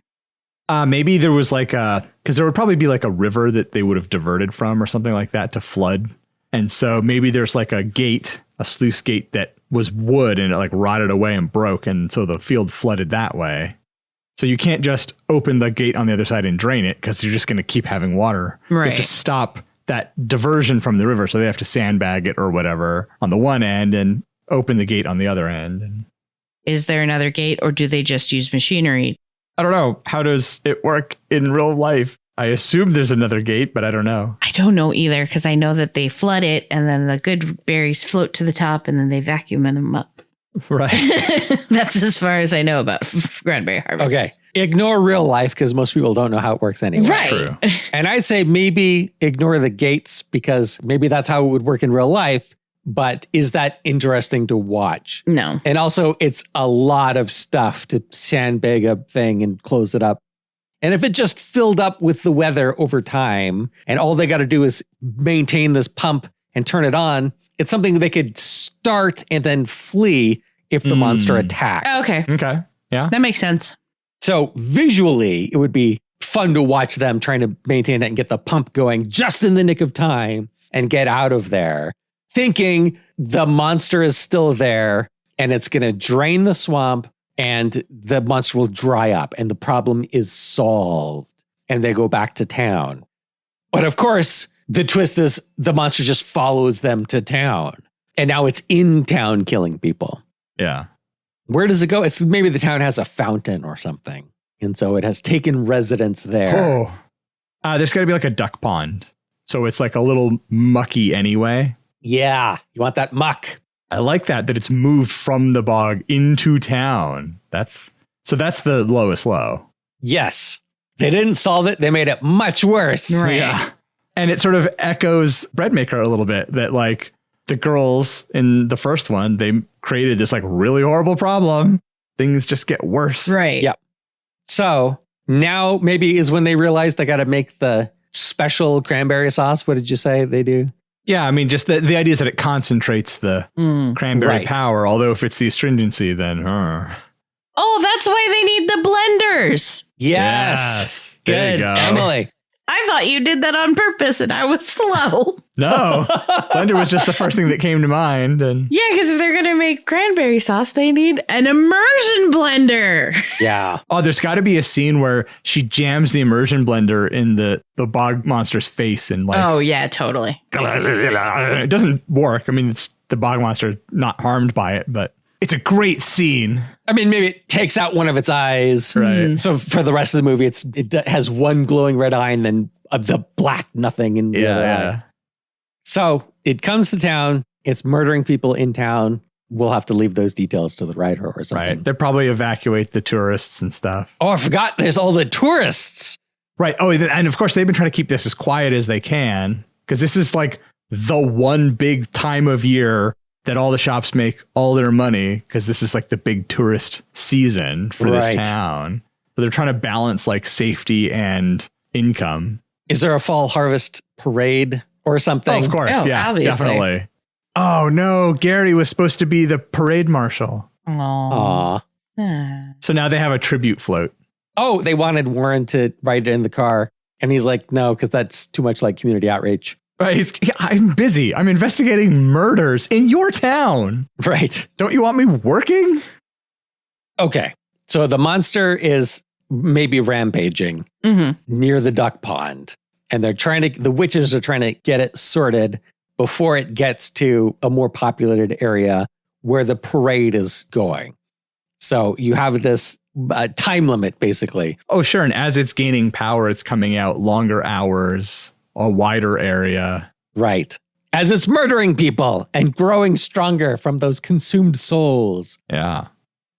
Maybe there was like because there would probably be like a river that they would have diverted from or something like that to flood. And so maybe there's like a gate, a sluice gate that was wood and it like rotted away and broke. And so the field flooded that way. So you can't just open the gate on the other side and drain it because you're just going to keep having water. Right. You have to stop that diversion from the river. So they have to sandbag it or whatever on the one end and open the gate on the other end. Is there another gate or do they just use machinery? I don't know. How does it work in real life? I assume there's another gate, but I don't know. I don't know either because I know that they flood it and then the good berries float to the top and then they vacuum them up. Right. That's as far as I know about cranberry harvest. Okay. Ignore real life because most people don't know how it works anyway. Right. True. And I'd say maybe ignore the gates because maybe that's how it would work in real life. But is that interesting to watch? No. And also, it's a lot of stuff to sandbag a thing and close it up. And if it just filled up with the weather over time and all they got to do is maintain this pump and turn it on, it's something they could start and then flee if the monster attacks. Okay. Yeah. That makes sense. So visually, it would be fun to watch them trying to maintain it and get the pump going just in the nick of time and get out of there, thinking the monster is still there and it's going to drain the swamp and the monster will dry up and the problem is solved and they go back to town. But of course, the twist is the monster just follows them to town and now it's in town killing people. Yeah. Where does it go? It's maybe the town has a fountain or something. And so it has taken residence there. Oh, there's got to be like a duck pond. So it's like a little mucky anyway. Yeah. You want that muck. I like that it's moved from the bog into town. That's the lowest low. Yes. They didn't solve it. They made it much worse. Right. Yeah. And it sort of echoes Breadmaker a little bit that like the girls in the first one, they created this like really horrible problem. Things just get worse. Right. Yep. So now maybe is when they realize they got to make the special cranberry sauce. What did you say they do? Yeah, I mean, just the idea is that it concentrates the cranberry power, although if it's the astringency, then... Oh, that's why they need the blenders. Yes. There you Good. go. Emily. I thought you did that on purpose and I was slow. No, blender was just the first thing that came to mind. And Yeah, because if they're going to make cranberry sauce, they need an immersion blender. Yeah. oh, there's got to be a scene where she jams the immersion blender in the bog monster's face and like... Oh, yeah, totally. It doesn't work. I mean, it's the bog monster not harmed by it, but it's a great scene. I mean, maybe it takes out one of its eyes. Right. So for the rest of the movie, it has one glowing red eye and then the black nothing in the other eye. So it comes to town. It's murdering people in town. We'll have to leave those details to the writer or something. Right. They probably evacuate the tourists and stuff. Oh, I forgot. There's all the tourists. Right. Oh, and of course, they've been trying to keep this as quiet as they can because this is like the one big time of year that all the shops make all their money because this is like the big tourist season for this town. So they're trying to balance like safety and income. Is there a fall harvest parade or something? Oh, of course. Oh, yeah, obviously. definitely. Oh, no. Gary was supposed to be the parade marshal. Aw. So now they have a tribute float. Oh, they wanted Warren to ride in the car. And he's like, no, because that's too much like community outreach. Right. I'm busy. I'm investigating murders in your town. Right. Don't you want me working? Okay. So the monster is maybe rampaging near the duck pond. And the witches are trying to get it sorted before it gets to a more populated area where the parade is going. So you have this time limit, basically. Oh, sure. And as it's gaining power, it's coming out longer hours, a wider area. Right. As it's murdering people and growing stronger from those consumed souls. Yeah.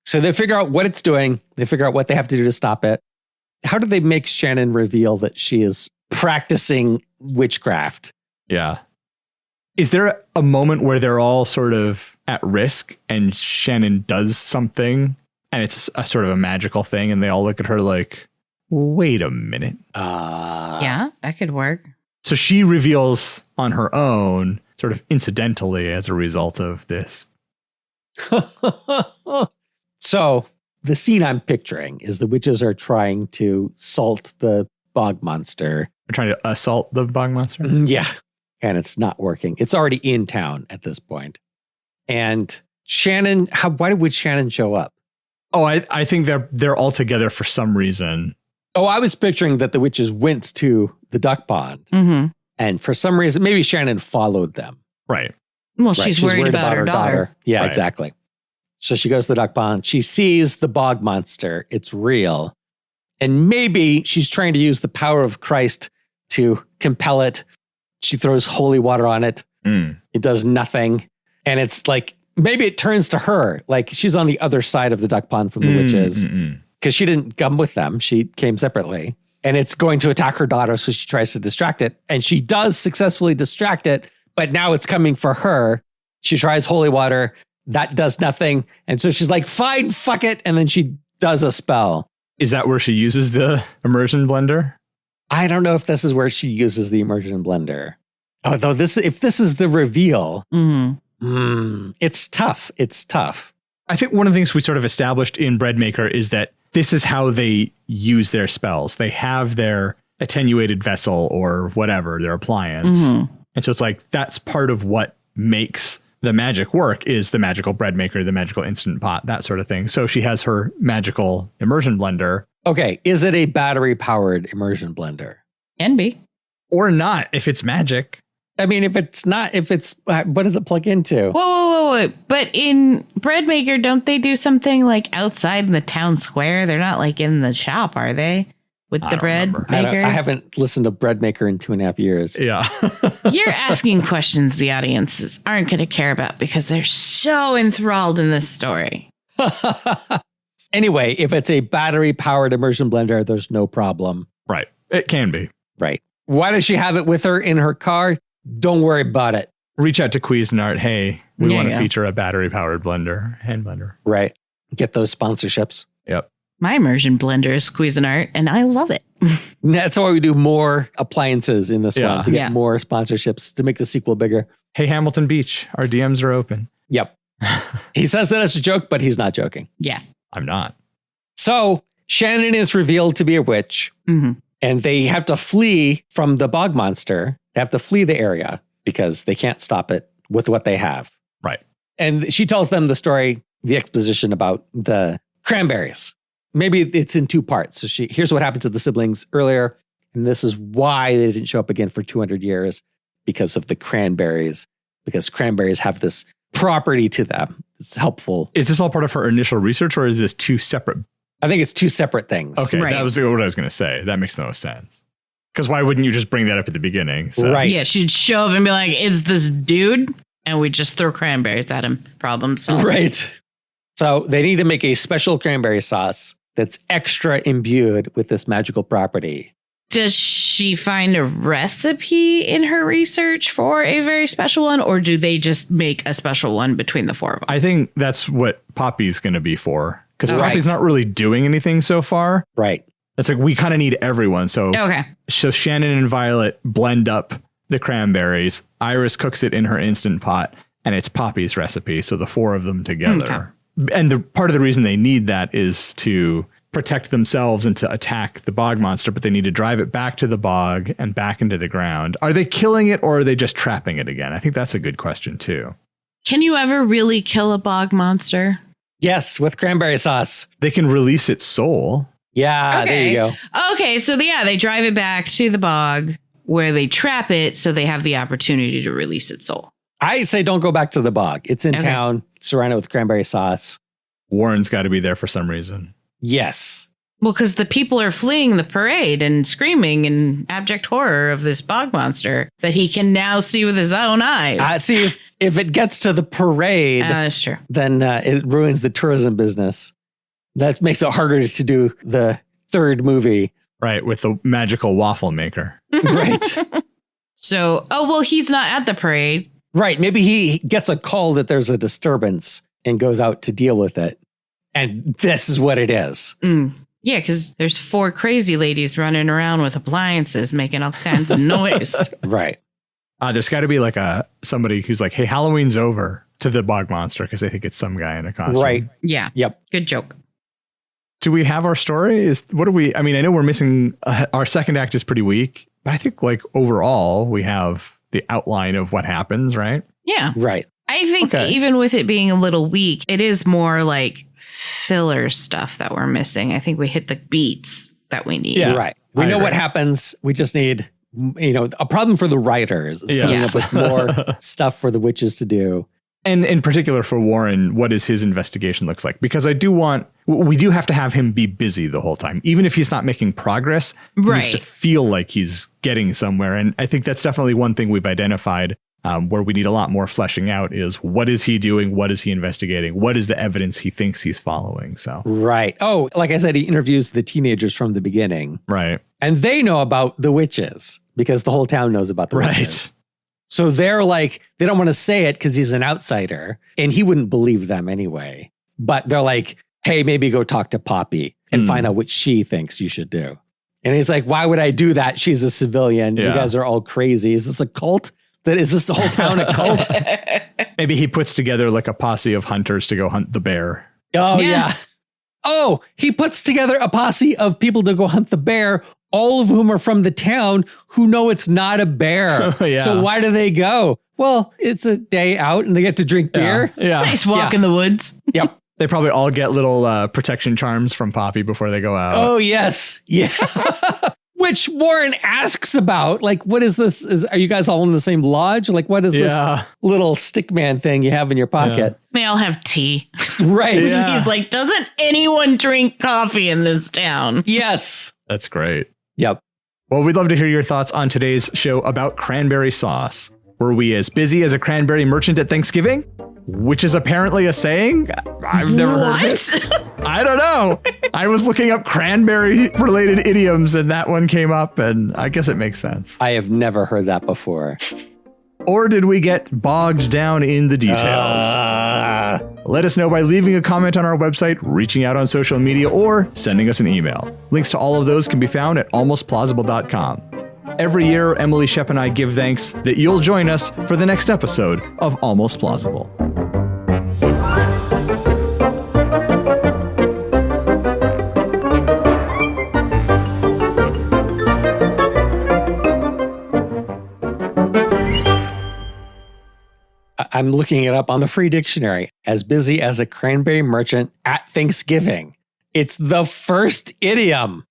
So they figure out what it's doing. They figure out what they have to do to stop it. How do they make Shannon reveal that she is practicing witchcraft? Yeah. Is there a moment where they're all sort of at risk and Shannon does something and it's a sort of a magical thing and they all look at her like, wait a minute. Yeah, that could work. So she reveals on her own, sort of incidentally as a result of this. So the scene I'm picturing is the witches are trying to salt the bog monster. They're trying to assault the bog monster? Yeah. And it's not working. It's already in town at this point. And Shannon, why would Shannon show up? Oh, I think they're all together for some reason. Oh, I was picturing that the witches went to the duck pond. Mm-hmm. And for some reason, maybe Shannon followed them. Right. Well, Right, she's worried about her daughter. Yeah, Right. exactly. So she goes to the duck pond. She sees the bog monster. It's real. And maybe she's trying to use the power of Christ to compel it. She throws holy water on it. It does nothing. And it's like, maybe it turns to her. Like she's on the other side of the duck pond from the witches. Because she didn't come with them. She came separately. And it's going to attack her daughter. So she tries to distract it. And she does successfully distract it. But now it's coming for her. She tries holy water. That does nothing. And so she's like, fine, fuck it. And then she does a spell. Is that where she uses the immersion blender? I don't know if this is where she uses the immersion blender. Although if this is the reveal, it's tough. It's tough. I think one of the things we sort of established in Breadmaker is that this is how they use their spells. They have their attenuated vessel or whatever, their appliance. And so it's like, that's part of what makes the magic work is the magical bread maker, the magical instant pot, that sort of thing. So she has her magical immersion blender. Okay. Is it a battery powered immersion blender? Can be. Or not, if it's magic. I mean, if it's not, what does it plug into? Whoa. But in Breadmaker, don't they do something like outside in the town square? They're not like in the shop, are they? With the bread maker? I haven't listened to Breadmaker in 2.5 years. Yeah. You're asking questions the audiences aren't going to care about because they're so enthralled in this story. Anyway, if it's a battery powered immersion blender, there's no problem. Right. It can be. Right. Why does she have it with her in her car? Don't worry about it. Reach out to Cuisinart. Hey, we want to Yeah. feature a battery powered blender, hand blender. Right. Get those sponsorships. Yep. My immersion blender is Cuisinart, and I love it. That's why we do more appliances in this one to get more sponsorships to make the sequel bigger. Hey, Hamilton Beach, our DMs are open. Yep. He says that as a joke, but he's not joking. Yeah. I'm not. So Shannon is revealed to be a witch, and they have to flee from the bog monster. They have to flee the area because they can't stop it with what they have. Right. And she tells them the story, the exposition about the cranberries. Maybe it's in two parts. So here's what happened to the siblings earlier. And this is why they didn't show up again for 200 years because of the cranberries, because cranberries have this property to them. It's helpful. Is this all part of her initial research or is this two separate? I think it's two separate things. Okay. Right. That was what I was going to say. That makes no sense. Because why wouldn't you just bring that up at the beginning? So. Right. Yeah, she'd show up and be like, it's this dude, and we just throw cranberries at him. Problem solved. Right. So they need to make a special cranberry sauce that's extra imbued with this magical property. Does she find a recipe in her research for a very special one, or do they just make a special one between the four of them? I think that's what Poppy's going to be for. Because Right. Poppy's not really doing anything so far. Right. It's like we kind of need everyone. So Shannon and Violet blend up the cranberries. Iris cooks it in her Instant Pot, and it's Poppy's recipe. So the four of them together. Okay. And part of the reason they need that is to protect themselves and to attack the bog monster, but they need to drive it back to the bog and back into the ground. Are they killing it or are they just trapping it again? I think that's a good question too. Can you ever really kill a bog monster? Yes, with cranberry sauce. They can release its soul. Yeah, there you go. Okay, so they drive it back to the bog where they trap it so they have the opportunity to release its soul. I say don't go back to the bog. It's in town, surrounded with cranberry sauce. Warren's got to be there for some reason. Yes. Well, because the people are fleeing the parade and screaming in abject horror of this bog monster that he can now see with his own eyes. See, if it gets to the parade, that's true. Then it ruins the tourism business. That makes it harder to do the third movie. Right, with the magical waffle maker. Right. So, he's not at the parade. Right. Maybe he gets a call that there's a disturbance and goes out to deal with it. And this is what it is. Yeah, because there's 4 crazy ladies running around with appliances making all kinds of noise. Right. There's got to be like somebody who's like, hey, Halloween's over to the bog monster because they think it's some guy in a costume. Right. Yeah. Yep. Good joke. Do we have our story? I mean, I know we're missing, our second act is pretty weak, but I think like overall we have the outline of what happens, right? Yeah. Right. I think even with it being a little weak, it is more like filler stuff that we're missing. I think we hit the beats that we need. Yeah. Right. We know what happens. We just need, a problem for the writers is coming up with more stuff for the witches to do. And in particular for Warren, what is his investigation looks like? Because we do have to have him be busy the whole time. Even if he's not making progress, he needs to feel like he's getting somewhere. And I think that's definitely one thing we've identified where we need a lot more fleshing out is what is he doing? What is he investigating? What is the evidence he thinks he's following? So right. Oh, like I said, he interviews the teenagers from the beginning. Right. And they know about the witches because the whole town knows about the witches. So they're like, they don't want to say it because he's an outsider and he wouldn't believe them anyway. But they're like, hey, maybe go talk to Poppy and find out what she thinks you should do. And he's like, why would I do that? She's a civilian. Yeah. You guys are all crazy. Is this a cult? Is this the whole town a cult? Maybe he puts together like a posse of hunters to go hunt the bear. Oh, yeah. Oh, he puts together a posse of people to go hunt the bear, all of whom are from the town who know it's not a bear. So why do they go? Well, it's a day out and they get to drink beer. Yeah. Nice walk in the woods. Yep. They probably all get little protection charms from Poppy before they go out. Oh, yes. Yeah. Which Warren asks about. Like, what is this? Are you guys all in the same lodge? Like, what is this little stick man thing you have in your pocket? Yeah. They all have tea. Right. Yeah. He's like, doesn't anyone drink coffee in this town? Yes. That's great. Yep. Well, we'd love to hear your thoughts on today's show about cranberry sauce. Were we as busy as a cranberry merchant at Thanksgiving? Which is apparently a saying. I've never heard it. I don't know. I was looking up cranberry related idioms and that one came up and I guess it makes sense. I have never heard that before. Or did we get bogged down in the details? Let us know by leaving a comment on our website, reaching out on social media, or sending us an email. Links to all of those can be found at almostplausible.com. Every year, Emily Shep and I give thanks that you'll join us for the next episode of Almost Plausible. I'm looking it up on the free dictionary. As busy as a cranberry merchant at Thanksgiving. It's the first idiom.